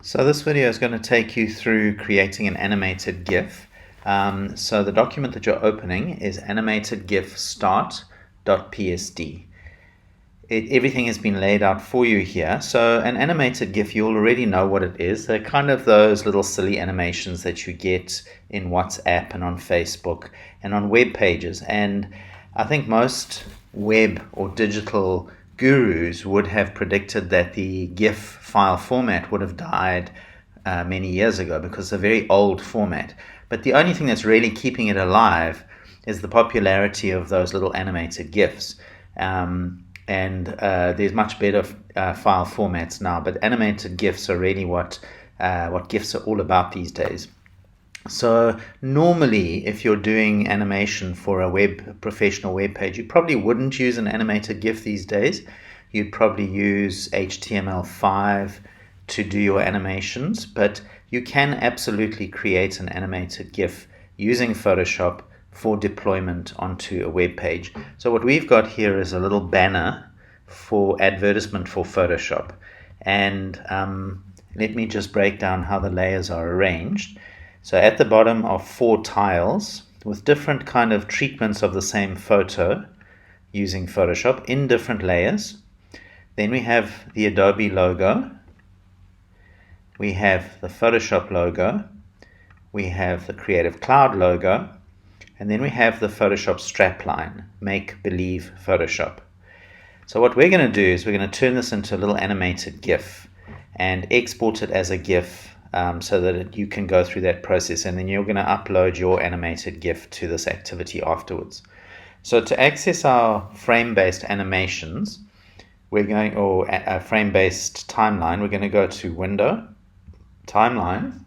So this video is going to take you through creating an animated GIF. So the document that you're opening is animatedgif start.psd. Everything has been laid out for you here. So an animated GIF, you already know what it is. They're kind of those little silly animations that you get in WhatsApp and on Facebook and on web pages. And I think most web or digital gurus would have predicted that the GIF file format would have died many years ago because it's a very old format. But the only thing that's really keeping it alive is the popularity of those little animated GIFs. There's much better file formats now, but animated GIFs are really what GIFs are all about these days. So normally, if you're doing animation for a professional web page, you probably wouldn't use an animated GIF these days. You'd probably use HTML5 to do your animations, but you can absolutely create an animated GIF using Photoshop for deployment onto a web page. So what we've got here is a little banner for advertisement for Photoshop. And let me just break down how the layers are arranged. So at the bottom are 4 tiles with different kind of treatments of the same photo using Photoshop in different layers. Then we have the Adobe logo. We have the Photoshop logo. We have the Creative Cloud logo. And then we have the Photoshop strapline, Make Believe Photoshop. So what we're going to do is we're going to turn this into a little animated GIF and export it as a GIF so that you can go through that process, and then you're going to upload your animated GIF to this activity afterwards. So to access our frame-based animations, or a frame-based timeline, we're going to go to Window, Timeline,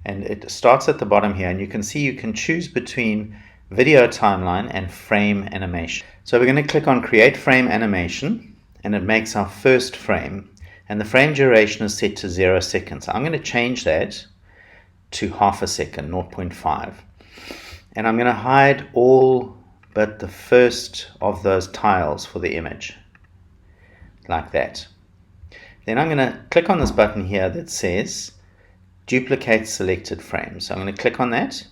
and it starts at the bottom here, and you can see you can choose between video timeline and frame animation. So we're going to click on Create Frame Animation, and it makes our first frame, and the frame duration is set to 0 seconds. I'm going to change that to half a second, 0.5, and I'm going to hide all but the first of those tiles for the image, like that. Then I'm going to click on this button here that says Duplicate Selected Frame. So I'm going to click on that,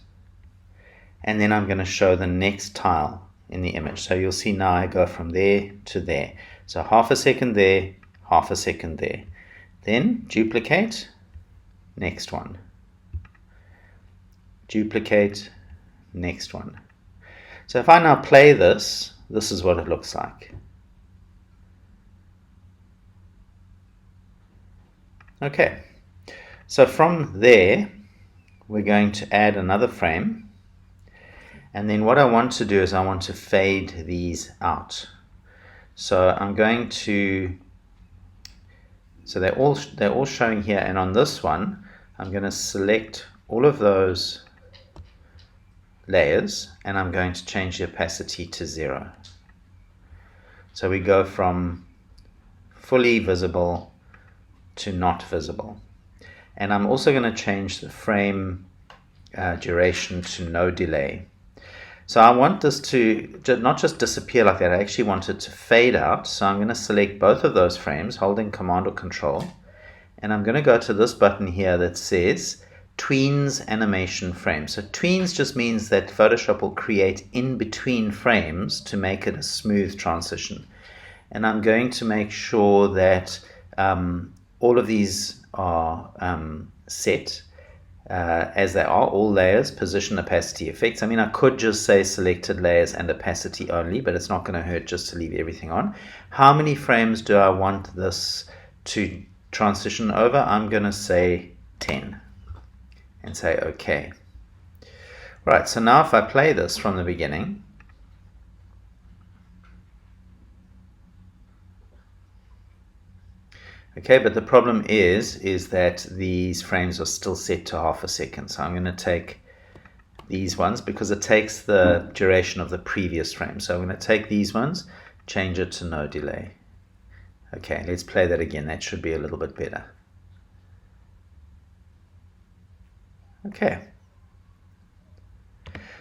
and then I'm going to show the next tile in the image. So you'll see now I go from there to there. So half a second there, half a second there. Then duplicate, next one. Duplicate, next one. So if I now play this, this is what it looks like. Okay, so from there, we're going to add another frame. And then what I want to do is I want to fade these out. So I'm going to, so they're all showing here, and on this one, I'm going to select all of those layers, and I'm going to change the opacity to 0. So we go from fully visible to not visible. And I'm also going to change the frame duration to no delay. So I want this to not just disappear like that, I actually want it to fade out. So I'm going to select both of those frames, holding Command or Control, and I'm going to go to this button here that says Tweens Animation Frame. So tweens just means that Photoshop will create in between frames to make it a smooth transition. And I'm going to make sure that all of these are set as they are, all layers, position, opacity, effects. I mean, I could just say selected layers and opacity only, but it's not going to hurt just to leave everything on. How many frames do I want this to transition over? I'm going to say 10 and say OK. Right, so now if I play this from the beginning, okay, but the problem is that these frames are still set to half a second. So I'm going to take these ones because it takes the duration of the previous frame. So I'm going to take these ones, change it to no delay. Okay, let's play that again. That should be a little bit better. Okay.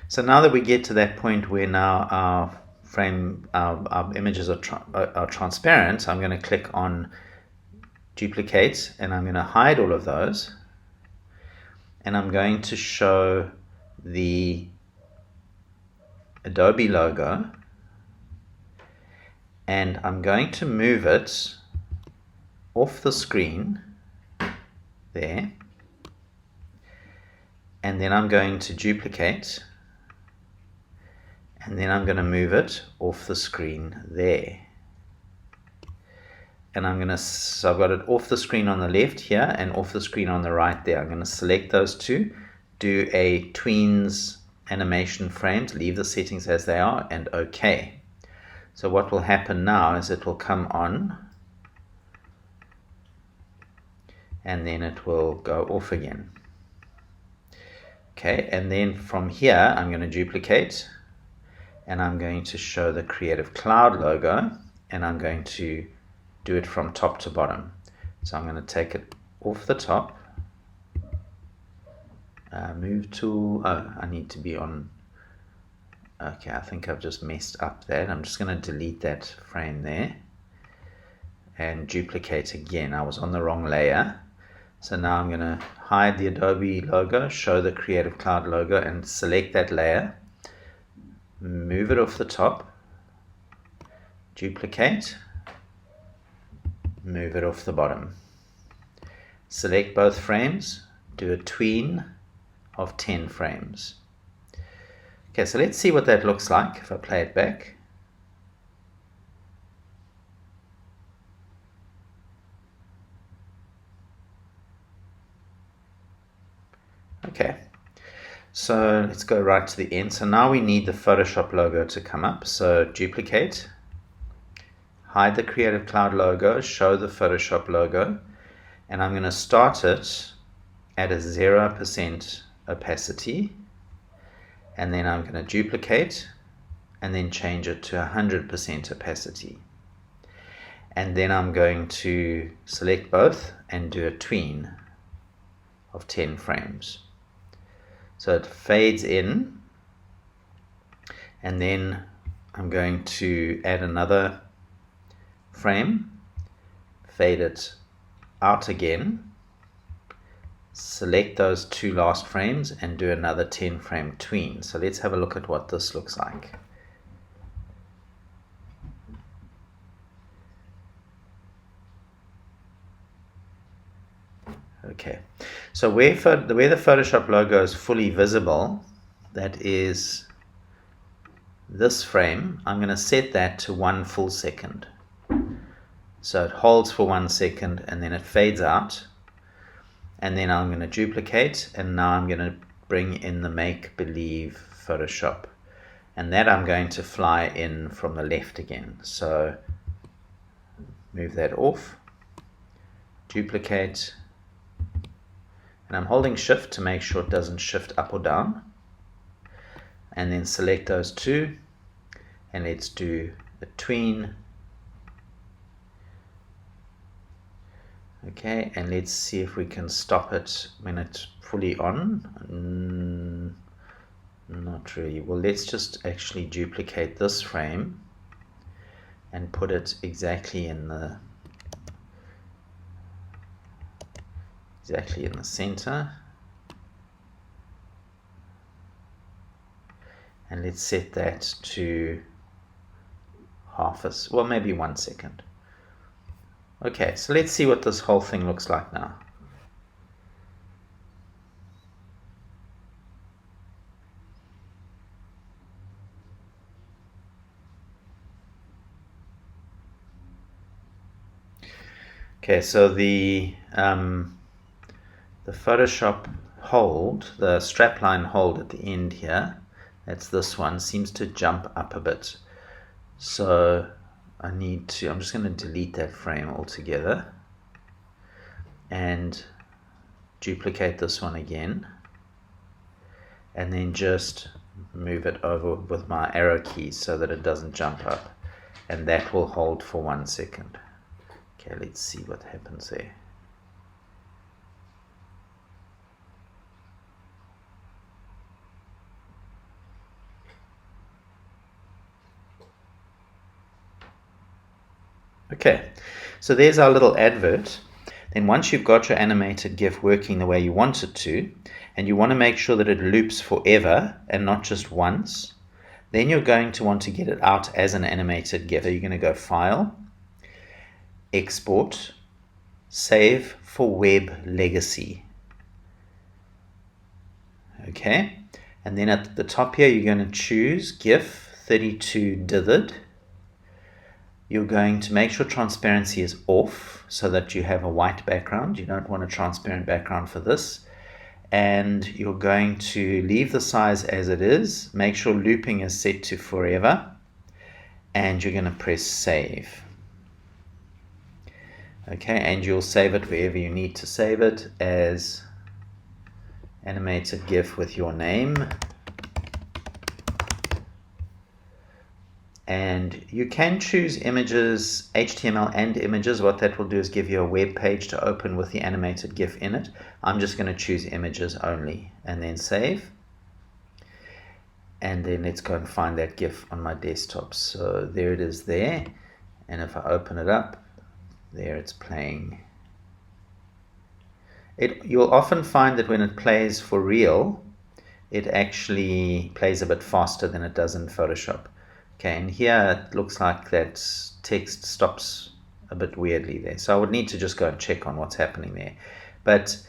So now that we get to that point where now our images are transparent, I'm going to click on duplicate, and I'm going to hide all of those, and I'm going to show the Adobe logo, and I'm going to move it off the screen there, and then I'm going to duplicate, and then I'm going to move it off the screen there. And so I've got it off the screen on the left here and off the screen on the right there. I'm going to select those two, do a tweens animation frames, leave the settings as they are, and OK. So what will happen now is it will come on, and then it will go off again. Okay, and then from here I'm going to duplicate, and I'm going to show the Creative Cloud logo, and I'm going to do it from top to bottom. So I'm going to take it off the top, move tool, I need to be on, okay, I think I've just messed up that. I'm just going to delete that frame there and duplicate again. I was on the wrong layer. So now I'm going to hide the Adobe logo, show the Creative Cloud logo, and select that layer, move it off the top, duplicate, move it off the bottom. Select both frames, do a tween of 10 frames. Okay, so let's see what that looks like if I play it back. Okay, so let's go right to the end. So now we need the Photoshop logo to come up. So duplicate, hide the Creative Cloud logo, show the Photoshop logo, and I'm going to start it at a 0% opacity, and then I'm going to duplicate and then change it to 100% opacity. And then I'm going to select both and do a tween of 10 frames. So it fades in, and then I'm going to add another frame, fade it out again, select those two last frames and do another 10 frame tween. So let's have a look at what this looks like. Okay, so where the Photoshop logo is fully visible, that is this frame, I'm going to set that to 1 full second. So it holds for 1 second and then it fades out, and then I'm going to duplicate, and now I'm going to bring in the make believe Photoshop, and that I'm going to fly in from the left again. So move that off, duplicate, and I'm holding shift to make sure it doesn't shift up or down, and then select those two, and let's do a tween. Okay, and let's see if we can stop it when it's fully on. Not really. Well, let's just actually duplicate this frame and put it exactly in the center. And let's set that to maybe 1 second. Okay, so let's see what this whole thing looks like now. Okay, so the Photoshop hold, the strapline hold at the end here, that's this one, seems to jump up a bit. So I'm just going to delete that frame altogether and duplicate this one again, and then just move it over with my arrow keys so that it doesn't jump up, and that will hold for 1 second. Okay, let's see what happens there. Okay, so there's our little advert. Then once you've got your animated GIF working the way you want it to, and you want to make sure that it loops forever and not just once, then you're going to want to get it out as an animated GIF. So you're going to go File, Export, Save for Web Legacy. Okay, and then at the top here you're going to choose GIF 32 dithered. You're going to make sure transparency is off so that you have a white background. You don't want a transparent background for this. And you're going to leave the size as it is. Make sure looping is set to forever. And you're going to press save. Okay, and you'll save it wherever you need to save it as animated GIF with your name. And you can choose images, HTML and images. What that will do is give you a web page to open with the animated GIF in it. I'm just going to choose images only and then save. And then let's go and find that GIF on my desktop. So there it is there. And if I open it up, there it's playing. You'll often find that when it plays for real, it actually plays a bit faster than it does in Photoshop. Okay, and here it looks like that text stops a bit weirdly there. So I would need to just go and check on what's happening there. But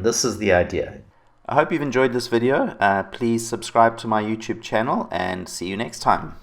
this is the idea. I hope you've enjoyed this video. Please subscribe to my YouTube channel and see you next time.